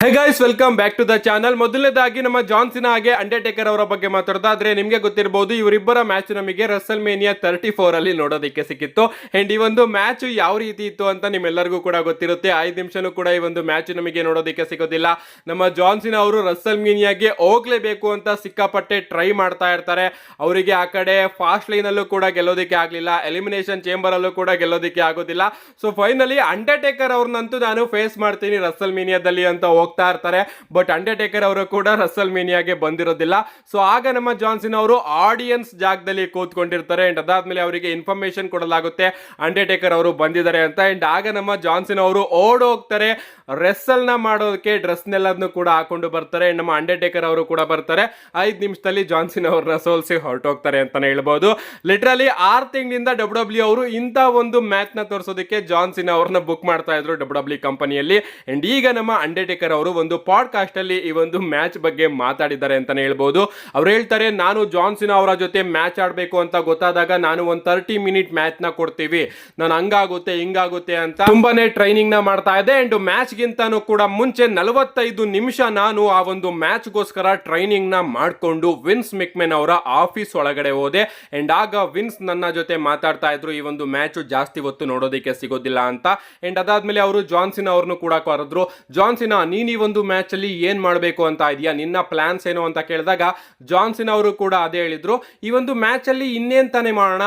Hey guys, welcome back to the channel. ಮೊದಲನೇದಾಗಿ ನಮ್ಮ John ಸಿನಾ ಹಾಗೆ ಅಂಡರ್ಟೇಕರ್ ಅವರ ಬಗ್ಗೆ ಮಾತಾಡೋದಾದ್ರೆ ನಿಮಗೆ ಗೊತ್ತಿರಬಹುದು, ಇವರಿಬ್ಬರ ಮ್ಯಾಚ್ ನಮಗೆ ರಸಲ್ ಮೇನಿಯಾ 34 ಅಲ್ಲಿ ನೋಡೋದಕ್ಕೆ ಸಿಕ್ಕಿತ್ತು. ಅಂಡ್ ಈ ಒಂದು ಮ್ಯಾಚ್ ಯಾವ ರೀತಿ ಇತ್ತು ಅಂತ ನಿಮ್ಮೆಲ್ಲರಿಗೂ ಕೂಡ ಗೊತ್ತಿರುತ್ತೆ. 5 ನಿಮಿಷನೂ ಕೂಡ ಈ ಒಂದು ಮ್ಯಾಚ್ ನಮಗೆ ನೋಡೋದಕ್ಕೆ ಸಿಗೋದಿಲ್ಲ. ನಮ್ಮ ಜಾನ್ ಸಿನಾ ಅವರು ರಸಲ್ ಮೇನಿಯಾಗೆ ಹೋಗ್ಲೇಬೇಕು ಅಂತ ಸಿಕ್ಕಾಪಟ್ಟೆ ಟ್ರೈ ಮಾಡ್ತಾ ಇರ್ತಾರೆ. ಅವರಿಗೆ ಆ ಕಡೆ ಫಾಸ್ಟ್ ಲೈನ್ ಅಲ್ಲೂ ಕೂಡ ಗೆಲ್ಲೋದಕ್ಕೆ ಆಗ್ಲಿಲ್ಲ, ಎಲಿಮಿನೇಷನ್ ಚೇಂಬರ್ ಅಲ್ಲೂ ಕೂಡ ಗೆಲ್ಲೋದಕ್ಕೆ ಆಗೋದಿಲ್ಲ. ಸೊ ಫೈನಲಿ ಅಂಡರ್ಟೇಕರ್ ಅವ್ರನ್ನಂತೂ ನಾನು ಫೇಸ್ ಮಾಡ್ತೀನಿ ರಸಲ್ ಮೇನಿಯಾದಲ್ಲಿ ಅಂತ ಹೋಗ್ತಾ ಇರ್ತಾರೆ. ಬಟ್ ಅಂಡರ್ಟೇಕರ್ ಅವರು ಕೂಡ ರಸಲ್ ಮೇನಿಯಾಗೆ ಬಂದಿರೋದಿಲ್ಲ. ಸೊ ಆಗ ನಮ್ಮ ಜಾನ್ ಸಿನಾ ಅವರು ಆಡಿಯನ್ಸ್ ಜಾಗದಲ್ಲಿ ಕೂತ್ಕೊಂಡಿರ್ತಾರೆ. ಅಂಡ್ ಅದಾದ್ಮೇಲೆ ಅವರಿಗೆ ಇನ್ಫಾರ್ಮೇಶನ್ ಕೊಡಲಾಗುತ್ತೆ ಅಂಡರ್ಟೇಕರ್ ಅವರು ಬಂದಿದ್ದಾರೆ ಅಂತ. ಅಂಡ್ ಆಗ ನಮ್ಮ ಜಾನ್ ಸಿನಾ ಅವರು ಓಡೋಗ್ತಾರೆ, ರೆಸಲ್ ನ ಮಾಡೋದಕ್ಕೆ ಡ್ರೆಸ್ನೆಲ್ಲದನ್ನು ಕೂಡ ಹಾಕೊಂಡು ಬರ್ತಾರೆ. ನಮ್ಮ ಅಂಡರ್ಟೇಕರ್ ಅವರು ಕೂಡ ಬರ್ತಾರೆ. 5 ನಿಮಿಷದಲ್ಲಿ ಜಾನ್ ಸಿನಾ ಅವ್ರನ್ನ ಸೋಲ್ಸಿ ಹೊರಟೋಗ್ತಾರೆ ಅಂತಾನೆ ಹೇಳ್ಬಹುದು. ಲಿಟರಲಿ 6 ತಿಂಗಳಿಂದ ಡಬ್ಲ್ಯೂ ಅವರು ಇಂಥ ಒಂದು ಮ್ಯಾಚ್ ನ ತೋರಿಸೋದಕ್ಕೆ ಜಾನ್ ಸಿನಾ ಅವ್ರನ್ನ ಬುಕ್ ಮಾಡ್ತಾ ಇದ್ರು ಡಬ್ಲ್ಯೂ ಕಂಪನಿಯಲ್ಲಿ. ಅಂಡ್ ಈಗ ನಮ್ಮ ಅಂಡರ್ಟೇಕರ್ ಅವರು ಒಂದು ಪಾಡ್ಕಾಸ್ಟ್ ಅಲ್ಲಿ ಈ ಒಂದು ಮ್ಯಾಚ್ ಬಗ್ಗೆ ಮಾತಾಡಿದ್ದಾರೆ ಅಂತಾನೆ ಹೇಳ್ಬಹುದು. ಅವ್ರು ಹೇಳ್ತಾರೆ, ನಾನು ಜಾನ್ ಸಿನಾ ಅವರ ಜೊತೆ ಮ್ಯಾಚ್ ಆಡಬೇಕು ಅಂತ ಗೊತ್ತಾದಾಗ ನಾನು ಒಂದು 30 ಮಿನಿಟ್ ಮ್ಯಾಚ್ ನ ಕೊಡ್ತೀವಿ, ನಾನು ಹಂಗಾಗುತ್ತೆ ಹಿಂಗಾಗುತ್ತೆ ಅಂತ ತುಂಬಾನೇ ಟ್ರೈನಿಂಗ್ ನ ಮಾಡ್ತಾ ಇದ್ದೆ. ಅಂಡ್ ಮ್ಯಾಚ್ ಗಿಂತಾನು ಕೂಡ ಮುಂಚೆ 45 ನಿಮಿಷ ನಾನು ಆ ಒಂದು ಮ್ಯಾಚ್ ಗೋಸ್ಕರ ಟ್ರೈನಿಂಗ್ ನ ಮಾಡ್ಕೊಂಡು ವಿನ್ಸ್ ಮೆಕ್ಮೆನ್ ಅವರ ಆಫೀಸ್ ಒಳಗಡೆ ಹೋದೆ. ಅಂಡ್ ಆಗ ವಿನ್ಸ್ ನನ್ನ ಜೊತೆ ಮಾತಾಡ್ತಾ ಇದ್ರು, ಈ ಒಂದು ಮ್ಯಾಚ್ ಜಾಸ್ತಿ ಹೊತ್ತು ನೋಡೋದಕ್ಕೆ ಸಿಗೋದಿಲ್ಲ ಅಂತ. ಅಂಡ್ ಅದಾದ್ಮೇಲೆ ಅವರು ಜಾನ್ ಸಿನಾ ಅವ್ರನ್ನು ಕೂಡ ಕರೆದ್ರು. ಜಾನ್ ಸಿನಾ, ನೀನ್ ಈ ಒಂದು ಮ್ಯಾಚ್ ಅಲ್ಲಿ ಏನ್ ಮಾಡಬೇಕು ಅಂತ ಇದೆಯಾ, ನಿನ್ನ ಪ್ಲಾನ್ಸ್ ಏನು ಅಂತ ಕೇಳಿದಾಗ ಜಾನ್ ಸಿನಾ ಅವರು ಕೂಡ ಅದೇ ಹೇಳಿದ್ರು, ಈ ಒಂದು ಮ್ಯಾಚ್ ಅಲ್ಲಿ ಇನ್ನೇನ್ ತಾನೇ ಮಾಡೋಣ,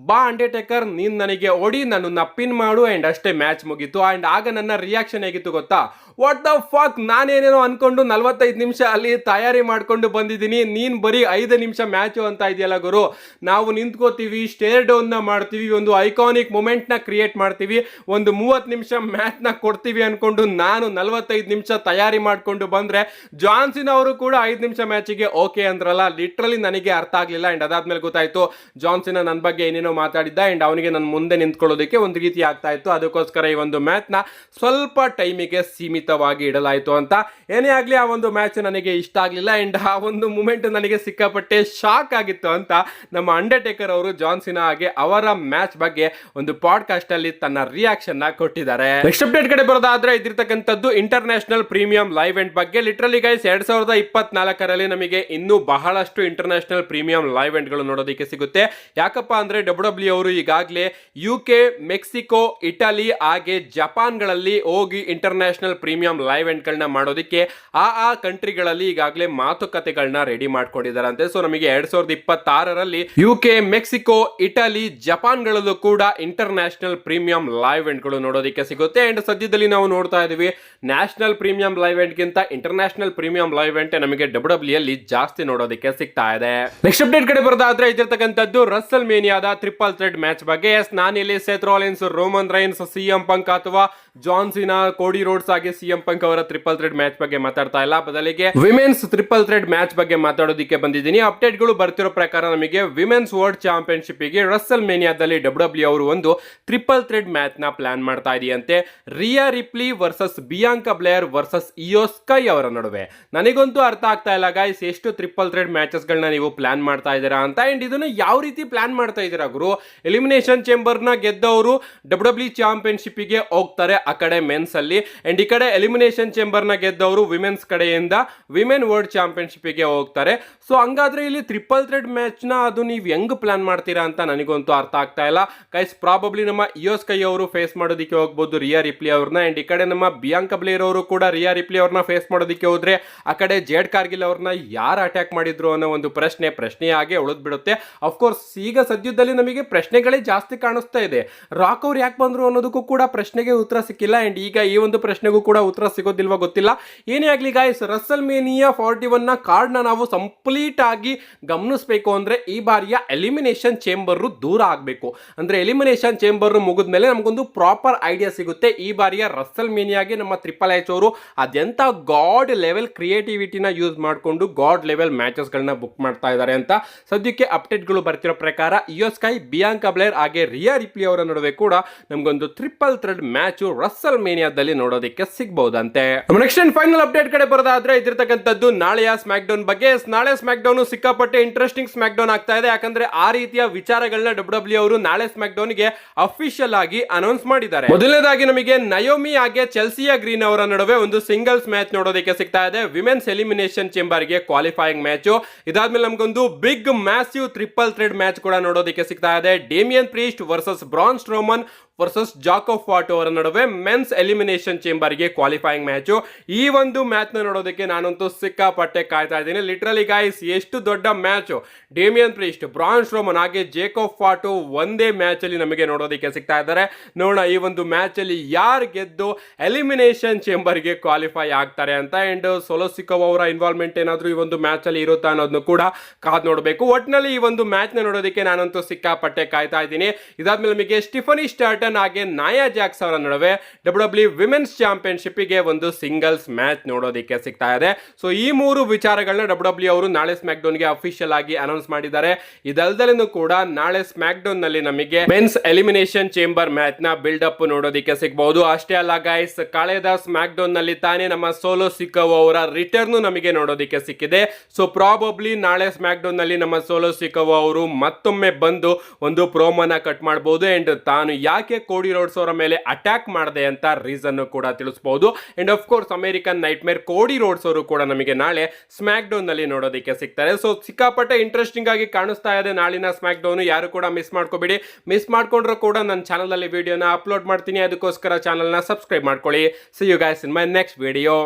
ಬಾ ಅಂಡರ್ಟೇಕರ್, ನೀನ್ ನನಗೆ ಓಡಿ ನನ್ನನ್ನ ಪಿನ್ ಮಾಡು. ಅಂಡ್ ಅಷ್ಟೇ, ಮ್ಯಾಚ್ ಮುಗೀತು. ಅಂಡ್ ಆಗ ನನ್ನ ರಿಯಾಕ್ಷನ್ ಹೇಗಿತ್ತು ಗೊತ್ತಾ, ವಾಟ್ ದ ಫಕ್, ನಾನೇನೇನೋ ಅನ್ಕೊಂಡು 45 ನಿಮಿಷ ಅಲ್ಲಿ ತಯಾರಿ ಮಾಡ್ಕೊಂಡು ಬಂದಿದ್ದೀನಿ, ನೀನ್ ಬರೀ 5 ನಿಮಿಷ ಮ್ಯಾಚು ಅಂತ ಇದೆಯಲ್ಲ ಗುರು. ನಾವು ನಿಂತ್ಕೋತೀವಿ, ಸ್ಟೇರ್ ಡೌನ್ ನ ಮಾಡ್ತೀವಿ, ಒಂದು ಐಕಾನಿಕ್ ಮೂಮೆಂಟ್ ನ ಕ್ರಿಯೇಟ್ ಮಾಡ್ತೀವಿ, ಒಂದು 30 ನಿಮಿಷ ಮ್ಯಾಚ್ ನ ಕೊಡ್ತೀವಿ ಅನ್ಕೊಂಡು ನಾನು 45 ನಿಮಿಷ ತಯಾರಿ ಮಾಡ್ಕೊಂಡು ಬಂದ್ರೆ ಜಾನ್ ಸಿನಾ ಅವರು ಕೂಡ 5 ನಿಮಿಷ ಮ್ಯಾಚಿಗೆ ಓಕೆ ಅಂದ್ರಲ್ಲ. ಲಿಟ್ರಲಿ ನನಗೆ ಅರ್ಥ ಆಗ್ಲಿಲ್ಲ. ಅಂಡ್ ಅದಾದ್ಮೇಲೆ ಗೊತ್ತಾಯ್ತು ಜಾನ್ ಸಿನಾ ನನ್ನ ಬಗ್ಗೆ ಏನೇನೋ ಮಾತಾಡಿದ್ದ. ಅಂಡ್ ಅವನಿಗೆ ನನ್ನ ಮುಂದೆ ನಿಂತ್ಕೊಳ್ಳೋದಕ್ಕೆ ಒಂದು ರೀತಿ ಆಗ್ತಾ ಇತ್ತು. ಅದಕ್ಕೋಸ್ಕರ ಈ ಒಂದು ಮ್ಯಾಚ್ ನ ಸ್ವಲ್ಪ ಟೈಮಿಗೆ ಸೀಮಿತವಾಗಿ ಇಡಲಾಯಿತು ಅಂತ. ಏನೇ ಆಗ್ಲಿ, ಆ ಒಂದು ಮ್ಯಾಚ್ ನನಗೆ ಇಷ್ಟ ಆಗ್ಲಿಲ್ಲ. ಅಂಡ್ ಆ ಒಂದು ಮೂಮೆಂಟ್ ನನಗೆ ಸಿಕ್ಕಾಪಟ್ಟೆ ಶಾಕ್ ಆಗಿತ್ತು ಅಂತ ನಮ್ಮ ಅಂಡರ್ಟೇಕರ್ ಅವರು ಜಾನ್ ಸಿನಾ ಹಾಗೆ ಅವರ ಮ್ಯಾಚ್ ಬಗ್ಗೆ ಒಂದು ಪಾಡ್ಕಾಸ್ಟ್ ಅಲ್ಲಿ ತನ್ನ ರಿಯಾಕ್ಷನ್ ನ ಕೊಟ್ಟಿದ್ದಾರೆ. ನೆಕ್ಸ್ಟ್ ಅಪ್ಡೇಟ್ ಕಡೆ ಬರೋದಾದ್ರೆ ಇದಿರ್ತಕ್ಕಂಥದ್ದು ಇಂಟರ್ನ್ಯಾಷನಲ್ ಪ್ರೀಮಿಯಂ ಲೈವ್ ಇವೆಂಟ್ ಬಗ್ಗೆ. ಲಿಟರಲಿ ಗೈಸ್, 2024ರಲ್ಲಿ ನಮಗೆ ಇನ್ನೂ ಬಹಳಷ್ಟು ಇಂಟರ್ನ್ಯಾಷನಲ್ ಪ್ರೀಮಿಯಂ ಲೈವ್ ಇವೆಂಟ್ ಗಳು ನೋಡೋದಕ್ಕೆ ಸಿಗುತ್ತೆ. ಯಾಕಪ್ಪ ಅಂದ್ರೆ ಡಬ್ಲ್ಯೂ ಅವರು ಈಗಾಗಲೇ UK, ಮೆಕ್ಸಿಕೋ, ಇಟಲಿ ಹಾಗೆ ಜಪಾನ್ಗಳಲ್ಲಿ ಹೋಗಿ ಇಂಟರ್ನ್ಯಾಷನಲ್ ಪ್ರೀಮಿಯಂ ಲೈವ್ ಇವೆಂಟ್ ಗಳನ್ನ ಮಾಡೋದಕ್ಕೆ ಆ ಕಂಟ್ರಿಗಳಲ್ಲಿ ಈಗಾಗಲೇ ಮಾತುಕತೆಗಳನ್ನ ರೆಡಿ ಮಾಡ್ಕೊಂಡಿದ್ದಾರಂತೆ. ಸೊ ನಮಗೆ 2026ರಲ್ಲಿ UK, ಮೆಕ್ಸಿಕೋ, ಇಟಲಿ, ಜಪಾನ್ಗಳಲ್ಲೂ ಕೂಡ ಇಂಟರ್ನ್ಯಾಷನಲ್ ಪ್ರೀಮಿಯಂ ಲೈವ್ ಇವೆಂಟ್ ಗಳು ನೋಡೋದಕ್ಕೆ ಸಿಗುತ್ತೆ. ಅಂಡ್ ಸದ್ಯದಲ್ಲಿ ನಾವು ನೋಡ್ತಾ ಇದೀವಿ, ನ್ಯಾಷನಲ್ ಪ್ರೀಮಿಯಂ ಲೈವ್ ಇವೆಂಟ್ ಗಿಂತ ಇಂಟರ್ನ್ಯಾಷನಲ್ ಪ್ರೀಮಿಯಂ ಲೈವ್ ಇವೆಂಟ್ ನಮಗೆ ಡಬ್ಲ್ಯೂ ಅಲ್ಲಿ ಜಾಸ್ತಿ ನೋಡೋದಕ್ಕೆ ಸಿಗ್ತಾ ಇದೆ. ನೆಕ್ಸ್ಟ್ ಅಪ್ಡೇಟ್ ಕಡೆ ಬರೋದಾದ್ರೆ ಇದಿರ್ತಕ್ಕಂಥದ್ದು ರಸಲ್ ಮೇನಿಯಾದ ಟ್ರಿಪಲ್ ಥ್ರೆಡ್ ಮ್ಯಾಚ್ ಬಗ್ಗೆ. ನಾನಿಲ್ಲಿ Seth Rollins, Roman Reigns, CM ಪಂಕ್ ಅಥವಾ ಜಾನ್ ಸಿನಾ, ಕೋಡಿ ರೋಡ್ಸ್ ಹಾಗೆ CM ಪಂಕ್ ಅವರ ಟ್ರಿಪಲ್ ಥ್ರೆಡ್ ಮ್ಯಾಚ್ ಬಗ್ಗೆ ಮಾತಾಡ್ತಾ ಇಲ್ಲ, ಬದಲಿಗೆ ವಿಮೆನ್ಸ್ ಟ್ರಿಪಲ್ ಥ್ರೆಡ್ ಮ್ಯಾಚ್ ಬಗ್ಗೆ ಮಾತಾಡೋದಕ್ಕೆ ಬಂದಿದ್ದೀನಿ. ಅಪ್ಡೇಟ್ ಗಳು ಬರ್ತಿರೋ ಪ್ರಕಾರ ನಮಗೆ ವಿಮೆನ್ಸ್ ವರ್ಲ್ಡ್ ಚಾಂಪಿಯನ್ಶಿಪ್ ಗೆ ರಸಲ್ ಮೇನಿಯಾದಲ್ಲಿ ಡಬ್ಲ್ಯೂ ಅವರು ಒಂದು ಟ್ರಿಪಲ್ ಥ್ರೆಡ್ ಮ್ಯಾಚ್ ನ ಪ್ಲಾನ್ ಮಾಡ್ತಾ ಇದೆಯಂತೆ. Rhea Ripley versus Bianca Belair versus Iyo Sky ಅವರ ನಡುವೆ. ನನಗಂತೂ ಅರ್ಥ ಆಗ್ತಾ ಇಲ್ಲ ಗೈಸ್, ಎಷ್ಟು ಟ್ರಿಪಲ್ ಥ್ರೆಡ್ ಮ್ಯಾಚಸ್ ಗಳನ್ನ ನೀವು ಪ್ಲಾನ್ ಮಾಡ್ತಾ ಇದ್ದೀರಾ ಅಂತ. ಅಂಡ್ ಇದನ್ನ ಯಾವ ರೀತಿ ಪ್ಲಾನ್ ಮಾಡ್ತಾ ಇದ್ದೀರಾ ಗುರು? ಎಲಿಮಿನೇಷನ್ ಚೇಂಬರ್ ನ ಗೆದ್ದವರು ಡಬ್ಲ್ಯೂ ಚಾಂಪಿಯನ್ಶಿಪ್ ಗೆ ಹೋಗ್ತಾರೆ ಆ ಕಡೆ ಮೆನ್ಸ್ ಅಲ್ಲಿ. ಅಂಡ್ ಈ ಕಡೆ ಎಲಿಮಿನೇಷನ್ ಚೇಂಬರ್ ನ ಗೆದ್ದವರು ವಿಮೆನ್ಸ್ ಕಡೆಯಿಂದ ವಿಮೆನ್ ವರ್ಲ್ಡ್ ಚಾಂಪಿಯನ್ಶಿಪ್ ಗೆ ಹೋಗ್ತಾರೆ. ಸೊ ಹಂಗಾದ್ರೆ ಇಲ್ಲಿ ಟ್ರಿಪಲ್ ಥ್ರೆಡ್ ಮ್ಯಾಚ್ ನ ಅದು ನೀವು ಹೆಂಗ್ ಪ್ಲಾನ್ ಮಾಡ್ತೀರಾ ಅಂತ ನನಗಂತೂ ಅರ್ಥ ಆಗ್ತಾ ಇಲ್ಲ ಗೈಸ್. ಪ್ರಾಬಬ್ಲಿ ನಮ್ಮ ಇಯೋ ಸ್ಕೈ ಅವರು ಫೇಸ್ ಮಾಡೋದಕ್ಕೆ ಹೋಗ್ಬೋದು ರಿಯಾ ರಿಪ್ಲಿ ಅವ್ರನ್ನ. ಅಂಡ್ ಈ ಕಡೆ ನಮ್ಮ ಬಿಯಾಂಕಾ ಬ್ಲೇರ್ ಅವರು ಕೂಡ ರಿಯಾ ರಿಪ್ಲಿ ಅವ್ರನ್ನ ಫೇಸ್ ಮಾಡೋದಕ್ಕೆ ಹೋದ್ರೆ ಆ ಕಡೆ ಜೇಡ್ ಕಾರ್ಗಿಲ್ ಅವ್ರನ್ನ ಯಾರು ಅಟ್ಯಾಕ್ ಮಾಡಿದ್ರು ಅನ್ನೋ ಒಂದು ಪ್ರಶ್ನೆಯಾಗೆ ಉಳಿದ್ ಬಿಡುತ್ತೆ. ಅಫ್ಕೋರ್ಸ್ ಈಗ ಸದ್ಯದಲ್ಲಿ ನಮಗೆ ಪ್ರಶ್ನೆಗಳೇ ಜಾಸ್ತಿ ಕಾಣಿಸ್ತಾ ಇದೆ. ರಾಕ್ ಅವ್ರು ಯಾಕೆ ಬಂದ್ರು ಅನ್ನೋದಕ್ಕೂ ಕೂಡ ಪ್ರಶ್ನೆಗೆ ಉತ್ತರ ಸಿಕ್ಕಿಲ್ಲ. ಅಂಡ್ ಈಗ ಈ ಒಂದು ಪ್ರಶ್ನೆಗೂ ಕೂಡ ಉತ್ತರ ಸಿಗೋದಿಲ್ವಾ ಗೊತ್ತಿಲ್ಲ. ಏನೇ ಆಗ್ಲಿ ಗೈಸ್, ರಸಲ್ ಮೇನಿಯಾ 41 ನ ಕಾರ್ಡ್ ನ ನಾವು ಕಂಪ್ಲೀಟ್ ಆಗಿ ಗಮನಿಸಬೇಕು ಅಂದ್ರೆ ಈ ಬಾರಿಯ ಎಲಿಮಿನೇಷನ್ ಚೇಂಬರ್ ದೂರ ಆಗ್ಬೇಕು. ಅಂದ್ರೆ ಎಲಿಮಿನೇಷನ್ ಚೇಂಬರ್ ಮುಗಿದ್ಮೇಲೆ ನಮಗೊಂದು ಪ್ರಾಪರ್ ಐಡಿಯಾ ಸಿಗುತ್ತೆ ಈ ಬಾರಿಯ ರಸಲ್ ಮೇನಿಯಾಗೆ ನಮ್ಮ ಟ್ರಿಪಲ್ ಎಚ್ ಅವರು ಅದೆಂತ ಗಾಡ್ ಲೆವೆಲ್ ಕ್ರಿಯೇಟಿವಿಟಿನ ಯೂಸ್ ಮಾಡಿಕೊಂಡು ಗಾಡ್ ಲೆವೆಲ್ ಮ್ಯಾಚಸ್ ಗಳನ್ನ ಬುಕ್ ಮಾಡ್ತಾ ಇದ್ದಾರೆ ಅಂತ. ಸದ್ಯಕ್ಕೆ ಅಪ್ಡೇಟ್ ಗಳು ಬರ್ತಿರೋ ಪ್ರಕಾರ ಇಯೋ ಸ್ಕೈ, ಬಿಯಾಂಕಾ ಬ್ಲೇರ್ ಹಾಗೆ ರಿಯಾ ರಿಪ್ಲಿ ಅವರ ನಡುವೆ ಕೂಡ ನಮಗೊಂದು ಟ್ರಿಪಲ್ ಥ್ರೆಡ್ ಮ್ಯಾಚ್ ರಸ್ಸಲ್ ಮೇನಿಯಾದಲ್ಲಿ ನೋಡೋದಕ್ಕೆ ಸಿಗಬಹುದಂತೆ. ನೆಕ್ಸ್ಟ್ ಅಂಡ್ ಫೈನಲ್ ಅಪ್ಡೇಟ್ ಕಡೆ ಬರೋದಾದ್ರೆ ಇದಿರ್ತಕ್ಕಂಥದ್ದು ನಾಳೆಯ ಸ್ಮ್ಯಾಕ್ ಡೌನ್ ಬಗ್ಗೆ. ನಾಳೆ ಸ್ಮ್ಯಾಕ್ ಡೌನ್ ಸಿಕ್ಕಾಪಟ್ಟೆ ಇಂಟ್ರೆಸ್ಟಿಂಗ್ ಸ್ಮ್ಯಾಕ್ ಡೌನ್ ಆಗ್ತಾ ಇದೆ, ಯಾಕಂದ್ರೆ ಆ ರೀತಿಯ ವಿಚಾರಗಳನ್ನ ಡಬ್ಲ್ಯೂ ಅವರು ನಾಳೆ ಸ್ಮ್ಯಾಕ್ ಡೌನ್ ಗೆ ಅಫಿಷಿಯಲ್ ಆಗಿ ಅನೌನ್ಸ್ ಮಾಡಿದ್ದಾರೆ. ಮೊದಲನೇದಾಗಿ ನಮಗೆ ನಯೋಮಿ ಹಾಗೆ ಚೆಲ್ಸಿಯಾ ಗ್ರೀನ್ ಅವರ ನಡುವೆ ಒಂದು ಸಿಂಗಲ್ಸ್ ಮ್ಯಾಚ್ ನೋಡೋದಕ್ಕೆ ಸಿಗ್ತಾ ಇದೆ. ವಿಮೆನ್ಸ್ ಎಲಿಮಿನೇಷನ್ ಚೇಂಬರ್ ಗೆ ಕ್ವಾಲಿಫೈಯಿಂಗ್ ಮ್ಯಾಚ್. ಇದಾದ್ಮೇಲೆ ನಮಗೊಂದು big massive triple threat match ಕೂಡ ನೋಡೋದಕ್ಕೆ ಸಿಗ್ತಾ ಇದೆ. Damian Priest versus Braun Strowman versus Jacob Fatu ಅವರ ನಡುವೆ ಮೆನ್ಸ್ ಎಲಿಮಿನೇಷನ್ ಚೇಂಬರ್ ಗೆ ಕ್ವಾಲಿಫೈಯಿಂಗ್ ಮ್ಯಾಚ್. ಈ ಒಂದು ಮ್ಯಾಚ್ ನ ನೋಡೋದಕ್ಕೆ ನಾನಂತೂ ಸಿಕ್ಕಾಪಟ್ಟೆ ಕಾಯ್ತಾ ಇದ್ದೀನಿ. ಲಿಟರಲಿ ಗೈಸ್, ಎಷ್ಟು ದೊಡ್ಡ match. Damian Priest, Braun Strowman ಹಾಗೆ ಜಾಕೋಬ್ ಫಾಟೋ ಒಂದೇ ಮ್ಯಾಚ್ ಅಲ್ಲಿ ನಮಗೆ ನೋಡೋದಕ್ಕೆ ಸಿಗ್ತಾ ಇದ್ದಾರೆ. ನೋಡೋಣ ಈ ಒಂದು ಮ್ಯಾಚ್ ಅಲ್ಲಿ ಯಾರು ಗೆದ್ದು ಎಲಿಮಿನೇಷನ್ ಚೇಂಬರ್ ಗೆ ಕ್ವಾಲಿಫೈ ಆಗ್ತಾರೆ ಅಂತ. ಅಂಡ್ ಸೊಲೋಸಿಕೋವ್ ಅವರ ಇನ್ವಾಲ್ವ್ಮೆಂಟ್ ಏನಾದ್ರೂ ಈ ಒಂದು ಮ್ಯಾಚ್ ಅಲ್ಲಿ ಇರುತ್ತಾ ಅನ್ನೋದನ್ನು ಕೂಡ ಕಾದ್ ನೋಡಬೇಕು. ಒಟ್ಟಿನಲ್ಲಿ ಈ ಒಂದು ಮ್ಯಾಚ್ ನ ನೋಡೋದಕ್ಕೆ ನಾನಂತೂ ಸಿಕ್ಕಾಪಟ್ಟೆ ಕಾಯ್ತಾ ಇದ್ದೀನಿ. ಇದಾದ್ಮೇಲೆ ನಮಗೆ ಸ್ಟಿಫನಿ ಸ್ಟಾರ್ಟನ್ ಹಾಗೆ ನಾಯಾ ಜಾಕ್ಸ್ ಅವರ ನಡುವೆ ಡಬ್ಲ್ಯೂ ವಿಮೆನ್ಸ್ ಚಾಂಪಿಯನ್ಶಿಪ್ ಗೆ ಒಂದು ಸಿಂಗಲ್ಸ್ ಮ್ಯಾಚ್ ನೋಡೋದಕ್ಕೆ ಸಿಗ್ತಾ ಇದೆ. ಸೊ ಈ ಮೂರು ವಿಚಾರಗಳನ್ನ ಡಬ್ಲ್ಯೂ ಅವರು ನಾಳೆ ಸ್ಮ್ಯಾಕ್ ಡೌನ್ ಗೆ ಅಫಿಷಿಯಲ್ ಆಗಿ ಅನೌನ್ಸ್ ಮಾಡಿದ್ದಾರೆ. ಇದಲ್ದಲೇನು ಕೂಡ ನಾಳೆ ಸ್ಮ್ಯಾಕ್ ಡೌನ್ ನಲ್ಲಿ ನಮಗೆ ಮೆನ್ಸ್ ಎಲಿಮಿನೇಷನ್ ಚೇಂಬರ್ ಮ್ಯಾಚ್ ನ ಬಿಲ್ಡ್ ಅಪ್ ನೋಡೋದಕ್ಕೆ ಸಿಗಬಹುದು. ಅಷ್ಟೇ ಅಲ್ಲ ಗೈಸ್, ಕಳೆದ ಸ್ಮ್ಯಾಕ್ ಡೌನ್ ನಲ್ಲಿ ತಾನೇ ನಮ್ಮ ಸೋಲೋ ಸಿಕೋವ್ ಅವರ ರಿಟರ್ನ್ ನಮಗೆ ನೋಡೋದಕ್ಕೆ ಸಿಕ್ಕಿದೆ. ಸೊ ಪ್ರಾಬಬ್ಲಿ ನಾಳೆ ಸ್ಮ್ಯಾಕ್ ಡೌನ್ ನಲ್ಲಿ ನಮ್ಮ ಸೋಲೋ ಸಿಕೋವ್ ಅವರು ಮತ್ತೊಮ್ಮೆ ಬಂದು ಒಂದು ಪ್ರೋಮೋನ ಕಟ್ ಮಾಡಬಹುದು. ಅಂಡ್ ತಾನು ಯಾಕೆ ಕೋಡಿ ರೋಡ್ಸ್ ಅವರ ಮೇಲೆ ಅಟ್ಯಾಕ್ ಮಾಡಿದೆ ಅಂತ ರೀಸನ್ ಕೂಡ ತಿಳಿಸಬಹುದು. And of course American night ಮೇರ್ ಕೋಡಿ ರೋಡ್ಸ್ ಅವರು ಕೂಡ ನಮಗೆ ನಾಳೆ ಸ್ಮ್ಯಾಕ್ ಡೌನ್ ನಲ್ಲಿ ನೋಡೋದಕ್ಕೆ ಸಿಗ್ತಾರೆ. ಸೊ ಸಿಕ್ಕಾಪಟ್ಟೆ ಇಂಟ್ರೆಸ್ಟಿಂಗ್ ಆಗಿ ಕಾಣಿಸ್ತಾ ಇದೆ ನಾಳಿನ ಸ್ಮ್ಯಾಕ್ ಡೌನ್. ಯಾರು ಕೂಡ ಮಿಸ್ ಮಾಡ್ಕೋಬೇಡಿ. ಮಿಸ್ ಮಾಡ್ಕೊಂಡ್ರು ಕೂಡ ನನ್ನ ಚಾನಲ್ ಅಲ್ಲಿ ವಿಡಿಯೋನ ಅಪ್ಲೋಡ್ ಮಾಡ್ತೀನಿ, ಅದಕ್ಕೋಸ್ಕರ ಚಾನಲ್ ನ ಸಬ್ಸ್ಕ್ರೈಬ್ ಮಾಡ್ಕೊಳ್ಳಿ. See you guys in my next video.